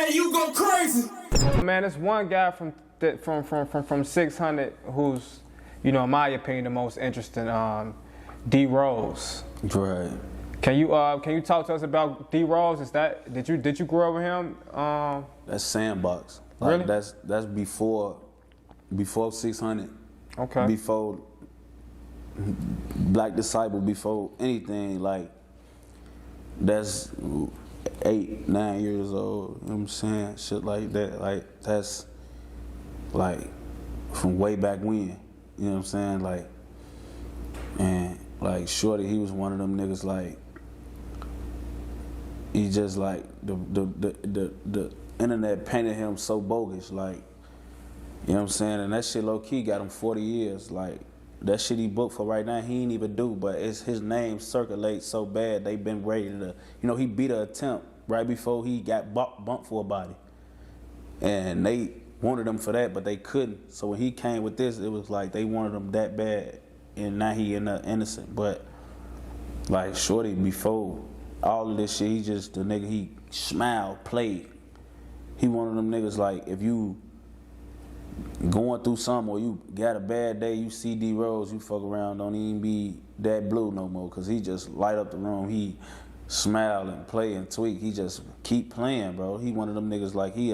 man, you go crazy. Man, there's one guy from 600 who's, you know, in my opinion, the most interesting. D.Rose. Right. Can you talk to us about D.Rose? Did you grow up with him? That's Sandbox. Like, really? That's before 600. Okay. Before Black Disciple, before anything, like, that's 8, 9 years old, you know what I'm saying? Shit like that, like, that's, like, from way back when, you know what I'm saying? Like, and, like, Shorty, he was one of them niggas, like, he just, like, the internet painted him so bogus, like, you know what I'm saying? And that shit low-key got him 40 years, like, that shit he booked for right now, he ain't even do, but his name circulates so bad, they been ready to, you know, he beat an attempt right before he got bumped for a body. And they wanted him for that, but they couldn't. So when he came with this, it was like they wanted him that bad, and now he innocent. But like Shorty, before all of this shit, he just the nigga, he smiled, played. He one of them niggas like, if you going through something or you got a bad day, you see D.Rose, you fuck around, don't even be that blue no more, cause he just light up the room. He smile and play and tweak. He just keep playing, bro. He one of them niggas like he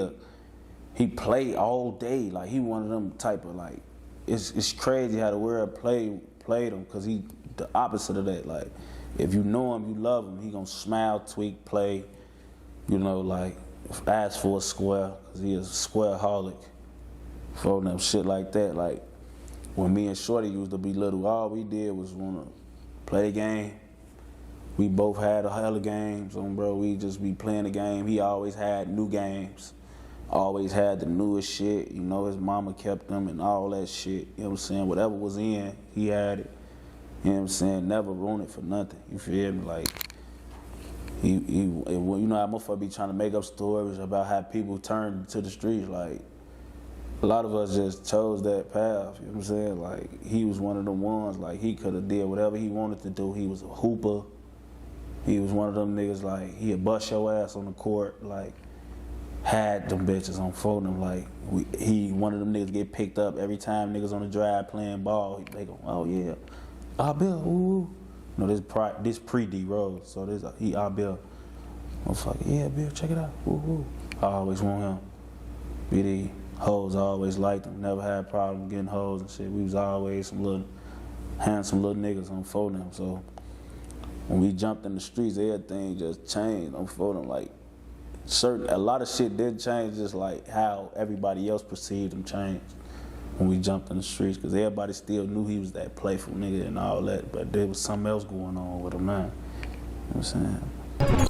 play all day. Like he one of them type of like, it's crazy how the world played him, cause he the opposite of that. Like if you know him, you love him, he gonna smile, tweak, play, you know, like ask for a square, cause he is a square-holic. For them shit like that. Like when me and Shorty used to be little, all we did was wanna play the game. We both had a hell of games, bro. We just be playing the game. He always had new games, always had the newest shit. You know, his mama kept them and all that shit. You know what I'm saying? Whatever was in, he had it. You know what I'm saying? Never ruined it for nothing. You feel me? Like you know how motherfucker be trying to make up stories about how people turn to the streets. Like a lot of us just chose that path. You know what I'm saying? Like he was one of the ones. Like he could have did whatever he wanted to do. He was a hooper. He was one of them niggas, like, he'd bust your ass on the court, like, had them bitches on phone. Like, he one of them niggas get picked up every time niggas on the drive playing ball. They go, oh yeah, AHBIR, ooh. No, this pre-D.Rose, so he AHBIR. Motherfucker, yeah, Bill, check it out, ooh. I always want him. BD, hoes always liked him, never had a problem getting hoes and shit. We was always some little, handsome little niggas on phone, so. When we jumped in the streets, everything just changed on photo. Like a lot of shit did change, just like how everybody else perceived him changed when we jumped in the streets, because everybody still knew he was that playful nigga and all that, but there was something else going on with him now. You know what I'm saying?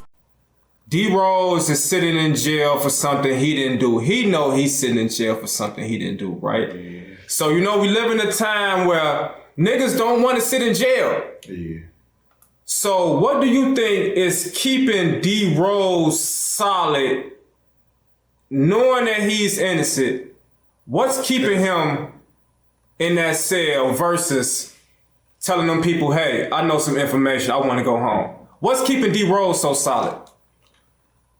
D.Rose is sitting in jail for something he didn't do. He know he's sitting in jail for something he didn't do, right? Yeah. So you know we live in a time where niggas don't want to sit in jail. Yeah. So what do you think is keeping D.Rose solid, knowing that he's innocent? What's keeping him in that cell versus telling them people, hey, I know some information, I want to go home? What's keeping D.Rose so solid?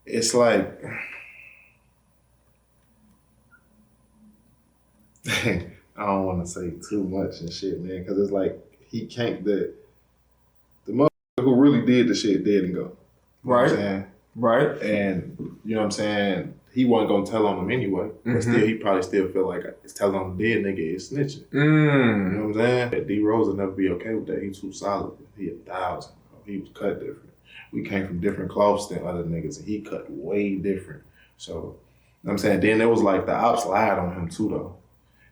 It's like, I don't want to say too much and shit, man, because it's like he can't, the motherfucker who really did the shit dead and go. You right. Know what I'm saying? Right. And you know what I'm saying? He wasn't gonna tell on him anyway. But still, he probably still feel like it's telling on the dead nigga is snitching. You know what I'm saying? D.Rose will never be okay with that. He too solid. He 1,000. He was cut different. We came from different cloths than other niggas, and he cut way different. So, you know what I'm saying? Then there was like the ops lied on him too, though.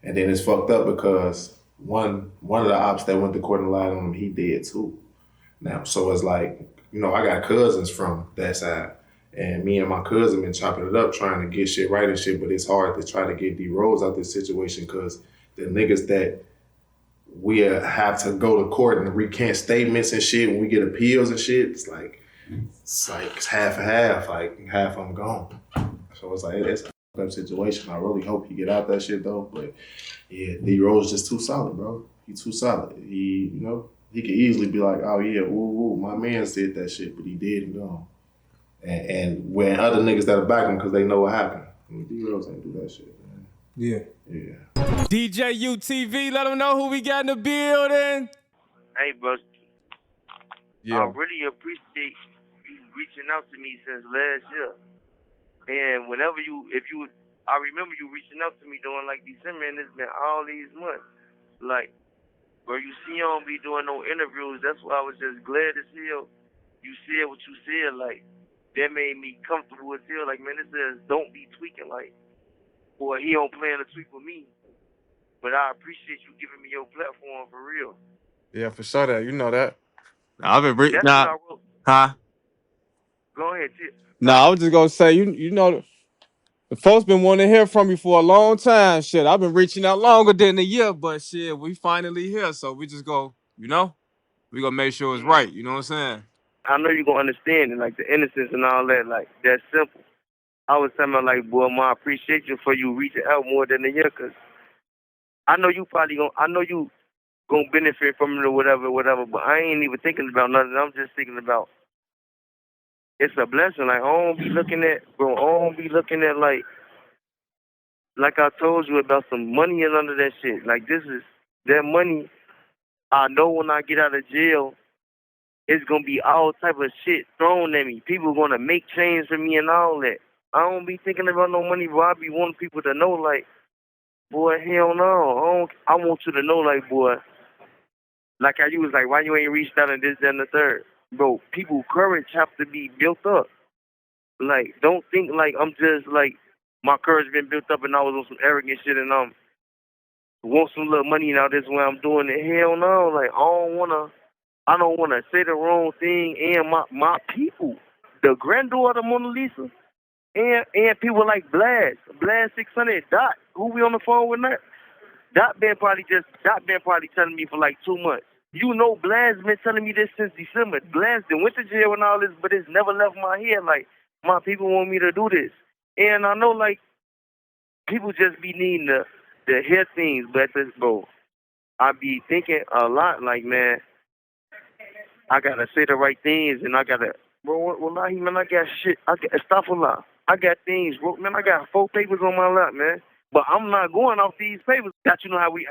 And then it's fucked up because one of the ops that went to court and lied on him, he dead too. Now, so it's like, you know, I got cousins from that side, and me and my cousin been chopping it up trying to get shit right and shit, but it's hard to try to get D.Rose out this situation because the niggas that we have to go to court and recant statements and shit when we get appeals and shit, it's half and half, like half of them gone. So it's like, it's a fucked up situation. I really hope he get out that shit though, but yeah, D.Rose just too solid, bro. He too solid. He, you know, he could easily be like, oh yeah, ooh, my man did that shit, but he dead and gone. and when other niggas that'll back him because they know what happened. I mean, D.Rose ain't do that shit, man. Yeah. Yeah. DJUTV, let them know who we got in the building. Hey, bro. Yeah. I really appreciate you reaching out to me since last year. And whenever I remember you reaching out to me during like December, and it's been all these months. Like, bro, you see, I don't be doing no interviews. That's why I was just glad to see you said what you said. Like, that made me comfortable as hell. Like, man, it says don't be tweaking. Like, boy, he don't plan to tweak with me. But I appreciate you giving me your platform for real. Yeah, for sure that. You know that. I've been That's what I wrote. Huh? Go ahead, Tip. I was just gonna say, you know, the folks been wanting to hear from you for a long time. Shit, I've been reaching out longer than a year, but shit, we finally here. So we just go, we gonna make sure it's right. You know what I'm saying? I know you're going to understand it, like the innocence and all that. Like, that's simple. I was telling her, like, boy, ma, I appreciate you for you reaching out more than a year, because I know you going to benefit from it or whatever, but I ain't even thinking about nothing. I'm just thinking about it's a blessing. Like, I don't be looking at, like I told you about some money and none of that shit. Like, this is that money. I know when I get out of jail, it's going to be all type of shit thrown at me. People going to make change for me and all that. I don't be thinking about no money, bro. I be wanting people to know, like, boy, hell no. I want you to know, like, boy, like how you was like, why you ain't reached out and this, that, and the third? Bro, people courage have to be built up. Like, don't think like I'm just like, my courage been built up and I was on some arrogant shit and want some little money now. This way I'm doing it. Hell no. Like, I don't wanna say the wrong thing. And my people, the granddaughter Mona Lisa, and people like Blast 600, Dot, who we on the phone with now. Dot been probably telling me for like 2 months. You know, Blast been telling me this since December. Blast done went to jail and all this, but it's never left my head. Like, my people want me to do this. And I know, like, people just be needing to hear things, but this, bro, I be thinking a lot, like, man, I gotta say the right things, and I gotta, bro, wallahi, man, I got shit. Astaghfirullah. I got things, bro. Man, I got 4 papers on my lap, man. But I'm not going off these papers. That you know how we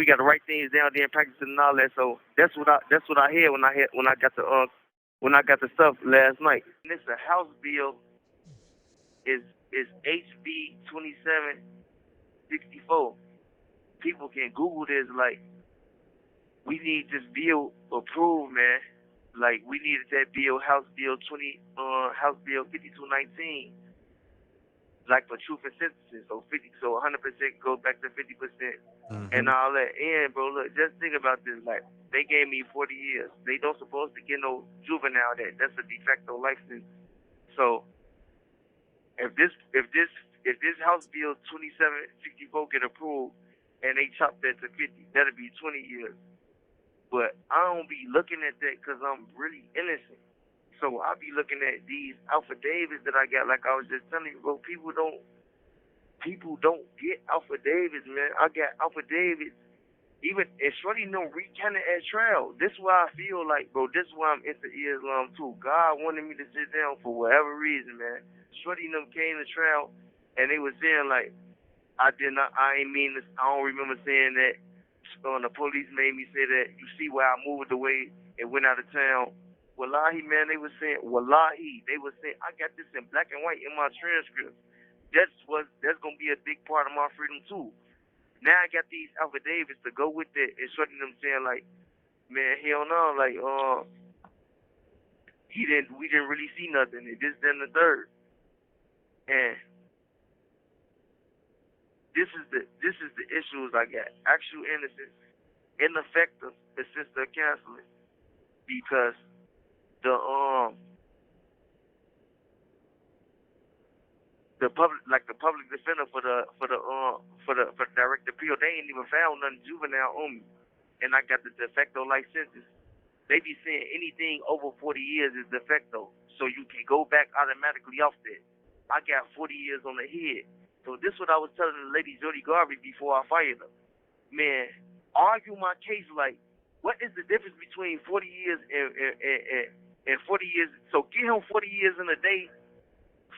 got to write things down there and practice it and all that. So that's what I hear when I got the stuff last night. And it's a House bill is HB 2764. People can Google this. Like, we need this bill approved, man. Like, we needed that bill, House Bill 5219. Like, for truth and sentences, so 100% goes back to 50%, and all that. And bro, look, just think about this. Like, they gave me 40 years. They don't supposed to get no juvenile. That's a de facto life sentence. So if this House Bill 2764 get approved and they chop that to 50, that'll be 20 years. But I don't be looking at that because I'm really innocent. So I be looking at these affidavits that I got, like I was just telling you, bro. People don't get affidavits, man. I got affidavits. Even and Shorty recanted at trial. This is why I feel like, bro. This is why I'm into Islam too. God wanted me to sit down for whatever reason, man. Shorty came to trial, and they was saying like, I ain't mean this. I don't remember saying that. The police made me say that. You see why I moved away and went out of town. Wallahi, man, they were saying, I got this in black and white in my transcript. That's gonna be a big part of my freedom too. Now I got these affidavits to go with it and shorting them saying like, man, hell no, like we didn't really see nothing. It this, then the third. And this is the issues I got. Actual innocence, ineffective, assisted counseling. Because the public defender for the direct appeal, they ain't even found nothing juvenile on me, and I got the de facto life sentence. They be saying anything over 40 years is de facto, so you can go back automatically off that. I got 40 years on the head, so this is what I was telling the lady Jody Garvey before I fired her. Man, argue my case like, what is the difference between 40 years And 40 years, so get him 40 years in a day,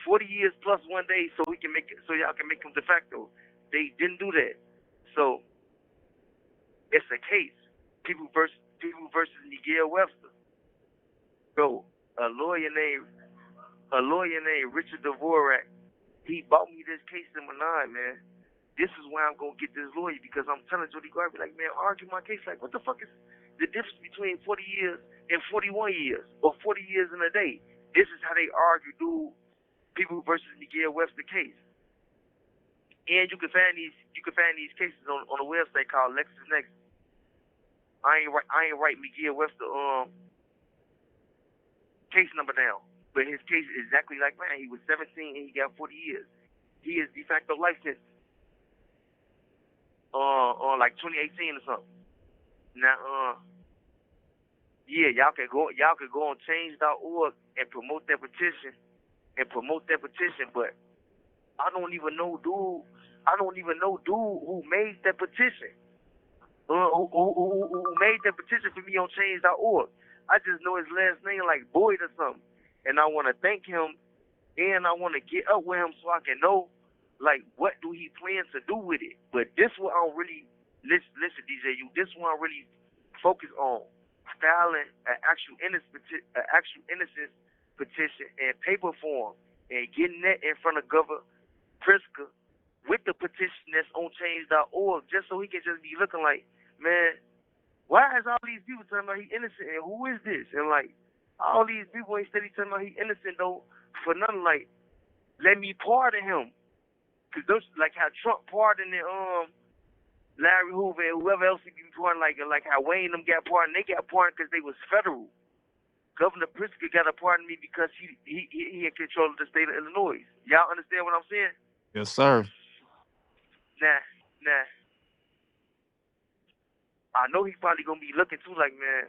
40 years plus 1 day, so we can make it, so y'all can make him de facto. They didn't do that. So it's a case. People versus Miguel Webster. Bro, a lawyer named Richard Dvorak, he bought me this case in Manai, man. This is why I'm gonna get this lawyer, because I'm telling Jody Garvey, like, man, argue my case. Like, what the fuck is the difference between 40 years and 41 years, or 40 years in a day? This is how they argue, dude. People versus Miguel Webster case. And you can find these cases on a website called LexisNexis. I ain't write Miguel Webster case number down, but his case is exactly like mine. He was 17 and he got 40 years. He is de facto life sentence. On like 2018 or something. Now, yeah, y'all could go on change.org and promote that petition, but I don't even know dude who made that petition. Who made that petition for me on change.org. I just know his last name like Boyd or something. And I want to thank him, and I want to get up with him so I can know, like, what do he plan to do with it. But this what I don't really, listen, DJU, this one I really focus on. Filing an actual innocence petition in paper form and getting that in front of Governor Pritzker with the petition that's on change.org, just so he can just be looking like, man, why is all these people talking about he innocent, and who is this? And like, all these people ain't steady talking about he innocent though for nothing. Like, let me pardon him. Cause those, like how Trump pardoned Larry Hoover and whoever else he be pardoned, like how Wayne them got pardoned. They got pardoned because they was federal. Governor Pritzker got a pardon me because he in control of the state of Illinois. Y'all understand what I'm saying? Yes, sir. Nah. I know he's probably gonna be looking too, like man,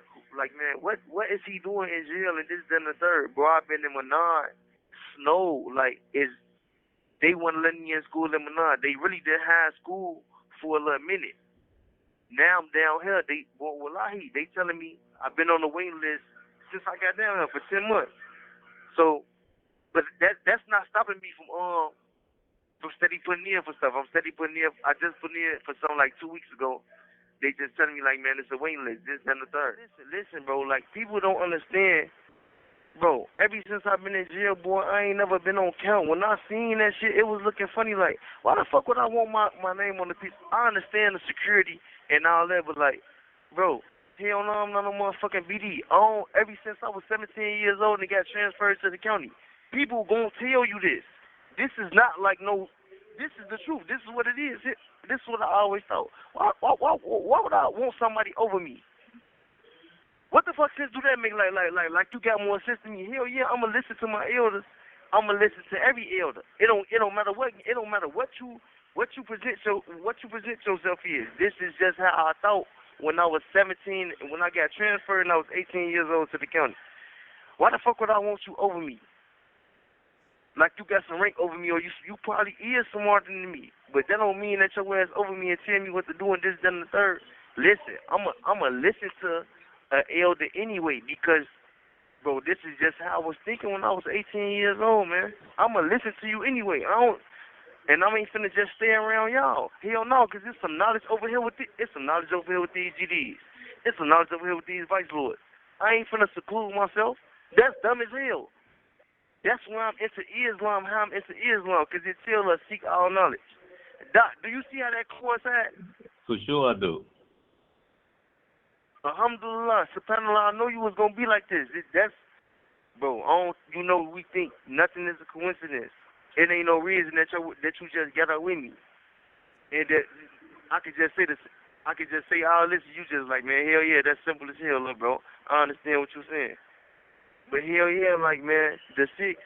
what is he doing in jail and this, then the third? Bro, I've been in Menard, Snow, like they wouldn't let me in school in Menard. They really did high school for a little minute. Now I'm down here. They telling me I've been on the waiting list since I got down here for 10 months. So, but that's not stopping me from steady putting in for stuff. I'm steady putting in. I just put in for something like 2 weeks ago. They just telling me like, man, it's a waiting list, this and the third. Listen, bro. Like, people don't understand. Bro, ever since I've been in jail, boy, I ain't never been on count. When I seen that shit, it was looking funny. Like, why the fuck would I want my name on the piece? I understand the security and all that, but like, bro, hell no, I'm not no motherfucking BD. Ever since I was 17 years old and got transferred to the county, people gonna tell you this. This is not like no. This is the truth. This is what it is. This is what I always thought. Why would I want somebody over me? What the fuck sense do that make? Like you got more sense than me? Hell yeah, I'ma listen to my elders. I'ma listen to every elder. It don't matter what. It don't matter what you present yourself is. This is just how I thought when I was 17. When I got transferred and I was 18 years old to the county. Why the fuck would I want you over me? Like you got some rank over me, or you probably is smarter than me. But that don't mean that your ass over me and tell me what to do and this, that, and the third. Listen, I'ma listen to an elder anyway, because, bro, this is just how I was thinking when I was 18 years old, man. I'ma listen to you anyway. I ain't finna just stay around y'all. Hell no, because there's some knowledge over here with these GDs. It's some knowledge over here with these vice lords. I ain't finna seclude myself. That's dumb as hell. That's why I'm into Islam, how I'm into Islam, because it tells us seek all knowledge. Doc, do you see how that coincides? For sure I do. Alhamdulillah, subhanallah, I know you was going to be like this. Bro, we think nothing is a coincidence. It ain't no reason that you just got out with me. And that I could just say this. I could just say all this, and you just like, man, hell yeah, that's simple as hell, look, bro. I understand what you're saying. But hell yeah, like, man, the six,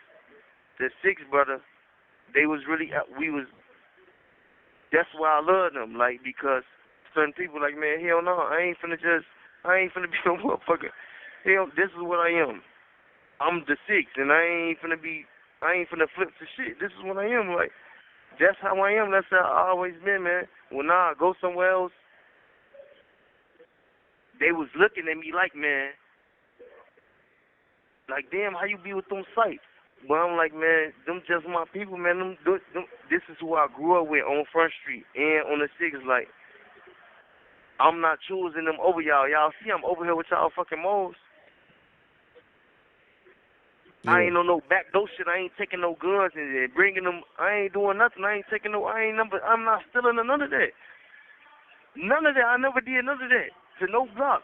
brother, they was really, that's why I love them, like, because certain people like, man, hell no, I ain't finna be no motherfucker. Hell, this is what I am. I'm the six, and I ain't finna flip to shit. This is what I am, like, that's how I am. That's how I always been, man. When I go somewhere else, they was looking at me like, man, like, damn, how you be with them sites? But I'm like, man, them just my people, man. This is who I grew up with on Front Street and on the 6th. Like, I'm not choosing them over y'all. Y'all see I'm over here with y'all fucking moles. Yeah. I ain't on no backdoor shit. I ain't taking no guns and bringing them. I ain't doing nothing. I'm not stealing none of that. None of that. I never did none of that to no block.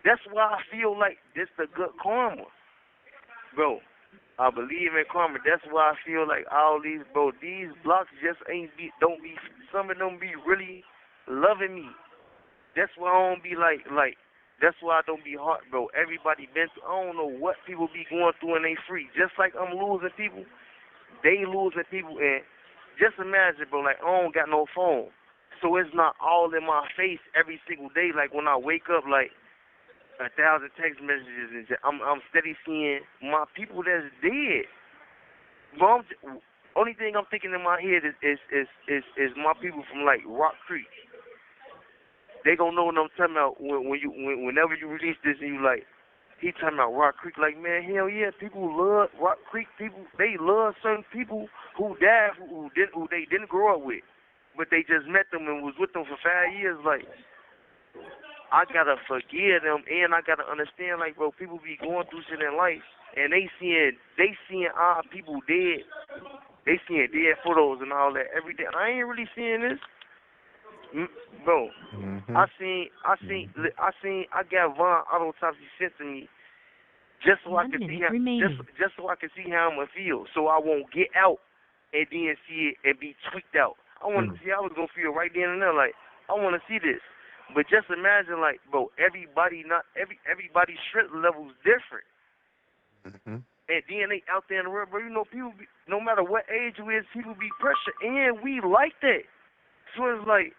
That's why I feel like this the good karma. Bro, I believe in karma. That's why I feel like all these, bro, these blocks just some of them be really loving me. That's why I don't be like, that's why I don't be hard, bro. Everybody been through, I don't know what people be going through and they free. Just like I'm losing people, they losing people. And just imagine, bro, like I don't got no phone. So it's not all in my face every single day. Like when I wake up, like 1,000 text messages and I'm steady seeing my people that's dead. Bro, only thing I'm thinking in my head is my people from like Rock Creek. They gonna know what I'm talking about whenever you release this and you like, he talking about Rock Creek. Like, man, hell yeah, people love Rock Creek. People, they love certain people who died, who they didn't grow up with, but they just met them and was with them for 5 years. Like, I gotta forgive them and I gotta understand, like, bro, people be going through shit in life and they seeing our people dead. They seeing dead photos and all that every day. I ain't really seeing this. Bro, I got Von autopsy sent to me just so I can see how, just so I can see how I'm gonna feel, so I won't get out and then see it and be tweaked out. I want to see how I was gonna feel right then and there. Like, I want to see this, but just imagine, like, bro, everybody's strength level's different, and then they out there in the world, bro. You know, people be, no matter what age you is, people be pressure, and we like that. So it's like,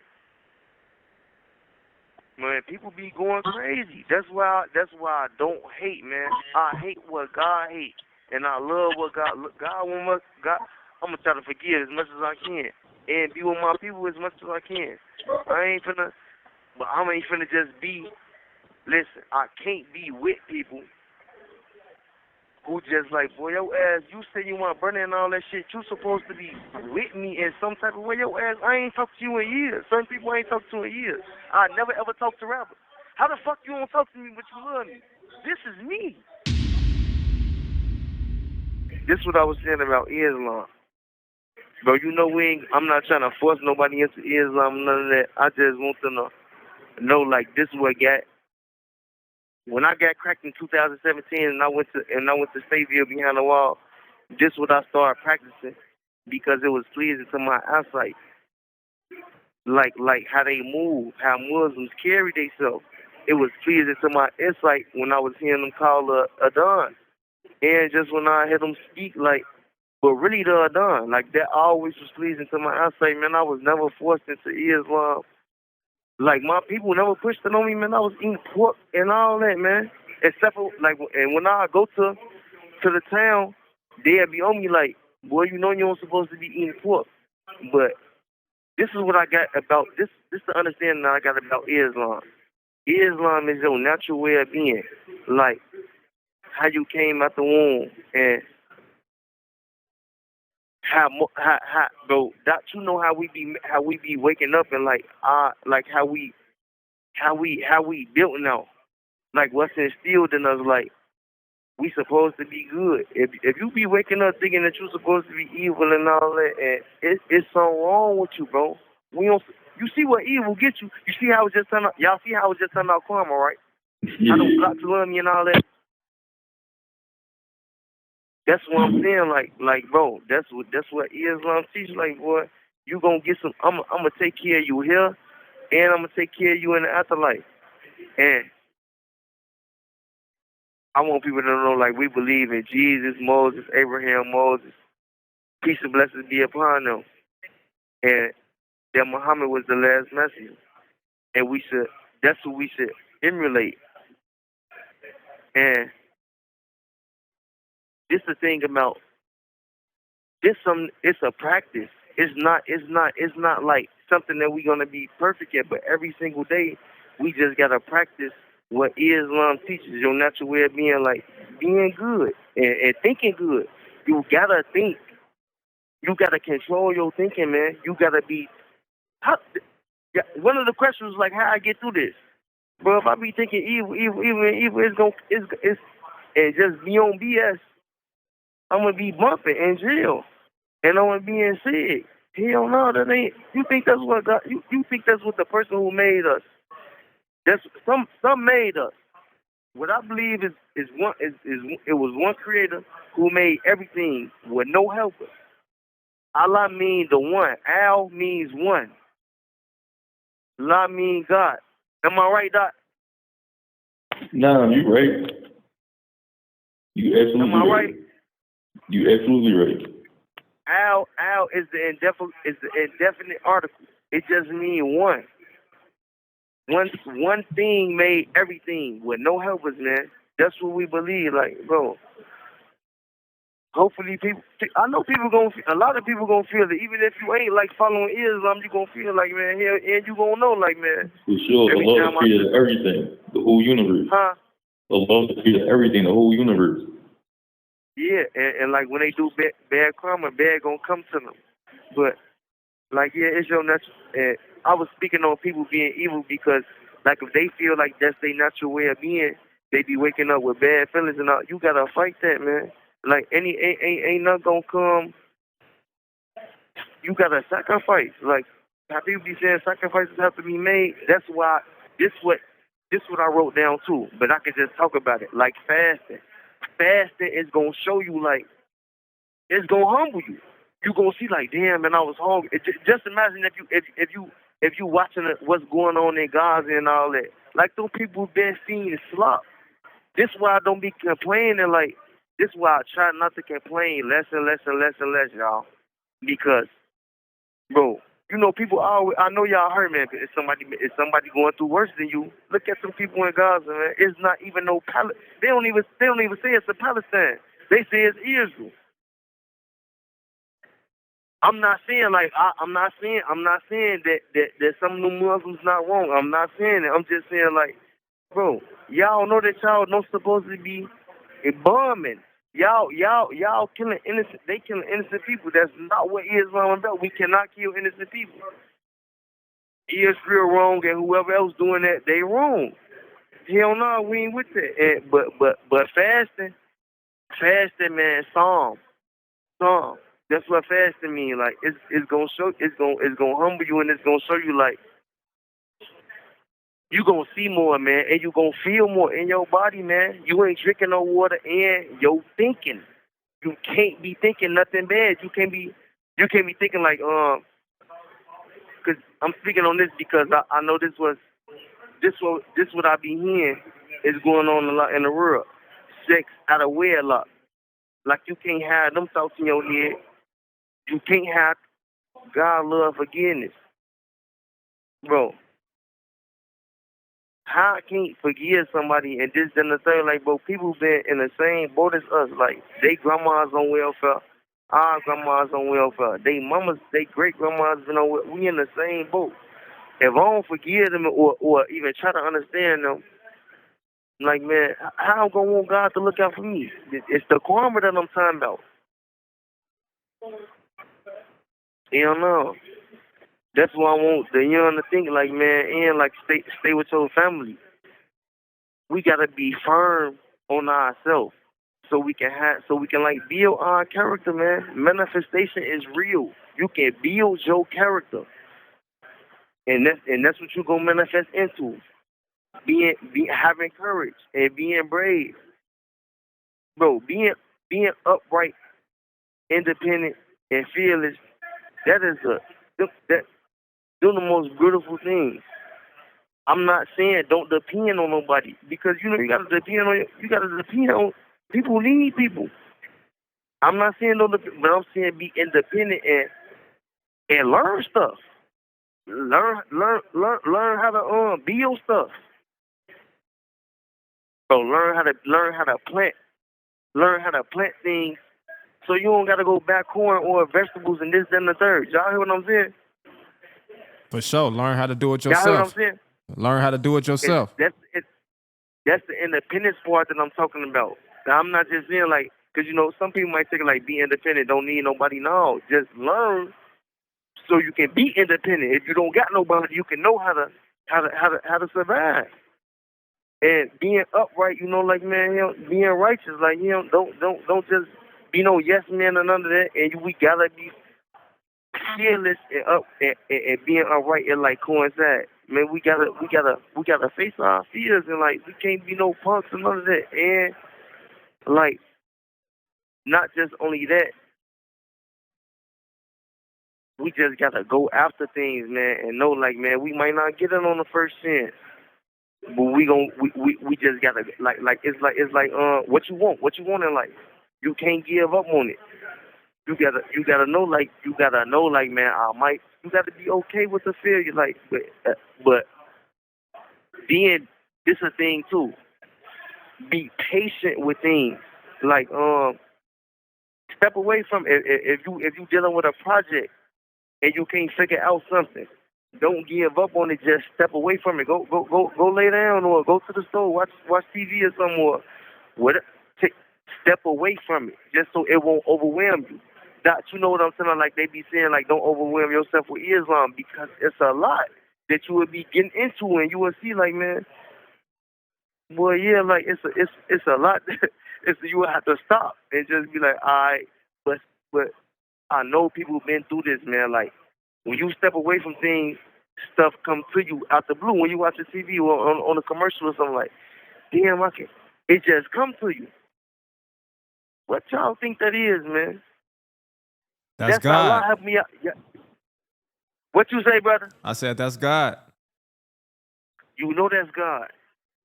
man, people be going crazy. That's why I don't hate, man. I hate what God hates, and I love what God. I'm gonna try to forgive as much as I can, and be with my people as much as I can. I ain't finna just be. Listen, I can't be with people who just like, boy, your ass, you say you want burning and all that shit. You supposed to be with me in some type of way. Your ass, I ain't talked to you in years. Certain people I ain't talked to in years. I never ever talked to rappers. How the fuck you don't talk to me but you love me? This is me. This is what I was saying about Islam. Bro, you know I'm not trying to force nobody into Islam, none of that. I just want them to know, like, this is what when I got cracked in 2017 and I went to Stateville behind the wall, this is what I started practicing because it was pleasing to my eyesight. Like how they move, how Muslims carry themselves. It was pleasing to my insight when I was hearing them call a Don. And just when I heard them speak, like, but really the Adhan, like, that always was pleasing to my eyesight, man. I was never forced into Islam. Like, my people never pushed it on me, man. I was eating pork and all that, man. Except for, like, and when I go to the town, they'd be on me like, boy, you know you're supposed to be eating pork. But this is what I got about, this the understanding that I got about Islam. Islam is your natural way of being. Like, how you came out the womb and bro, Doc, you know how we be waking up and like how we built now, like what's instilled in us, like we supposed to be good. If you be waking up thinking that you're supposed to be evil and all that, and it's something wrong with you, bro. You see what evil gets you. You see how it just turned out. Y'all see how it just turned out karma, right? I don't block to love me and all that. That's what I'm saying, like, bro, that's what Islam teaches. Like, boy, you gonna get some. I'm gonna take care of you here, and I'm gonna take care of you in the afterlife. And I want people to know, like, we believe in Jesus, Moses, Abraham, Moses, peace and blessings be upon them, and that Muhammad was the last messenger, and that's who we should emulate. And this the thing about this. It's a practice. It's not like something that we're gonna be perfect at. But every single day, we just gotta practice what Islam teaches, your natural way of being, like being good and thinking good. You gotta think. You gotta control your thinking, man. You gotta be. One of the questions was like, how I get through this, bro? If I be thinking evil, it's and just be on BS, I'm gonna be bumping in jail, and I'm gonna be in sick. Hell no, that ain't. You think that's what God? You think that's what the person who made us? That's some made us. What I believe is it was one creator who made everything with no helper. Allah means the one. Al means one. Allah means God. Am I right, Doc? No, you right. You absolutely Am I right? You absolutely right. Al is the indefinite article. It just means one. One thing made everything with no helpers, man. That's what we believe, like, bro. Hopefully, I know a lot of people gonna feel it. Even if you ain't like following Islam, you gonna feel like, man, hell, and you gonna know, like, man. For sure, Allah created everything, the whole universe. Huh? Allah created everything, the whole universe. Yeah, and like when they do bad karma, bad gonna come to them. But like, yeah, it's your natural. And I was speaking on people being evil because, like, if they feel like that's their natural way of being, they be waking up with bad feelings and all. You gotta fight that, man. Like, ain't nothing gonna come. You gotta sacrifice. Like, how people be saying sacrifices have to be made. That's why this what I wrote down too. But I can just talk about it. Like fasting. Fasting is gonna show you, like, it's gonna humble you. You gonna see, like, damn, man, I was hungry. Just imagine if you watching what's going on in Gaza and all that. Like, those people been seeing slop. This why I don't be complaining. Like, this why I try not to complain less and less and less and less, y'all. Because, bro, you know, people always. I know y'all heard, man. If somebody going through worse than you, look at some people in Gaza, man. It's not even no They don't even say it's a Palestine. They say it's Israel. I'm not saying like I'm not saying that some of the Muslims not wrong. I'm not saying it. I'm just saying, like, bro, y'all know that y'all don't supposed to be bombing. Y'all killing innocent. They killing innocent people. That's not what Islam is about. We cannot kill innocent people. Israel wrong, and whoever else doing that, they wrong. Hell no, we ain't with that. And, but fasting, man, Psalm. That's what fasting mean. Like, it's gonna humble you, and it's gonna show you, like, you gonna see more, man, and you gonna feel more in your body, man. You ain't drinking no water, and you're thinking. You can't be thinking nothing bad. You can't be thinking like, because I'm speaking on this because I know this what I be hearing is going on a lot in the world. Sex out of wedlock. Like, you can't have them thoughts in your head. You can't have God, love, forgiveness. Bro, how I can't forgive somebody and this and the third? Like, bro, people been in the same boat as us. Like, they grandmas on welfare, our grandmas on welfare, they mamas, they great grandmas been on welfare. We in the same boat. If I don't forgive them or even try to understand them, like, man, how I'm gonna want God to look out for me? It's the karma that I'm talking about. You don't know. That's why I want the young to think, like, man, and like stay with your family. We gotta be firm on ourselves so we can like build our character, man. Manifestation is real. You can build your character, and that's what you're gonna manifest into. Having courage and being brave, bro. Being upright, independent, and fearless. That is they're the most beautiful things. I'm not saying don't depend on nobody, because you gotta depend on people. Need people. I'm not saying don't depend, but I'm saying be independent and learn stuff. Learn how to build stuff. So learn how to plant. Learn how to plant things, so you don't gotta go back corn or vegetables and this, that, and the third. Y'all hear what I'm saying? For sure. Learn how to do it Y'all hear what I'm yourself. saying? Learn how to do it yourself. That's it. That's the independence part that I'm talking about. Now, I'm not just saying like, because you know some people might take it like be independent, don't need nobody. No, just learn so you can be independent. If you don't got nobody, you can know how to survive. And being upright, you know, like man, being righteous, like don't just be no yes man or none of that. And we gotta be fearless and up and being upright and like coincide. Man, we gotta face our fears and like we can't be no punks and none of that. And like not just only that, we just gotta go after things, man, and know like man, we might not get it on the first chance. But we just gotta like it's like what you want in life. You can't give up on it. You gotta know like man, you gotta be okay with the failure like but being this a thing too. Be patient with things. Like step away from if you dealing with a project and you can't figure out something. Don't give up on it. Just step away from it. Go lay down or go to the store. Watch TV or something or whatever. Step away from it just so it won't overwhelm you. That you know what I'm saying? Like they be saying, like don't overwhelm yourself with Islam because it's a lot that you will be getting into and you will see like man, boy, yeah, like it's a lot. You will have to stop and just be like, all right, but I know people been through this, man. Like. When you step away from things, stuff comes to you out the blue. When you watch the TV or on a commercial or something like, damn, it just comes to you. What y'all think that is, man? That's how Allah God. help me out. Yeah. What you say, brother? I said that's God. You know that's God.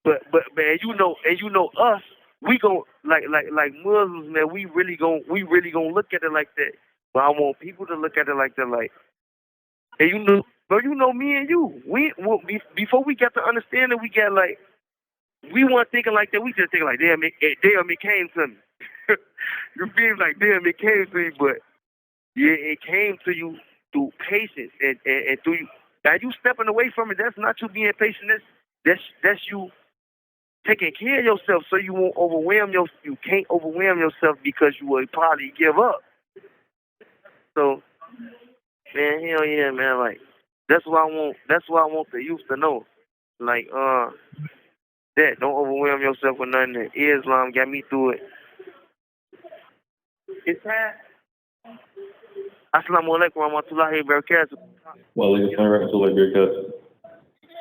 But man, you know us. We gon' like Muslims, man. We really gonna look at it like that. But I want people to look at it like that, like. And you know me and you. Before we got to understand it, we got like we weren't thinking like that. We just thinking like, damn, it came to me. You feel like damn, it came to you, but yeah, it came to you through patience and through you. Now you stepping away from it. That's not you being patient. That's you taking care of yourself so you won't overwhelm yourself. You can't overwhelm yourself because you will probably give up. So. Man, hell yeah, man. Like that's what I want. That's what I want the youth to know. Like, that don't overwhelm yourself with nothing. That Islam got me through it. It's time. Assalamu alaikum wa rahmatullahi wa barakatuh. Well, it's all right. So like your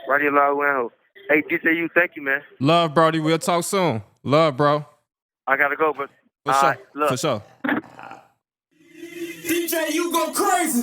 Radio Loud. Hey, DJU, thank you, man. Love, Brody. We'll talk soon. Love, bro. I gotta go, but For sure. For sure. DJ, you go crazy.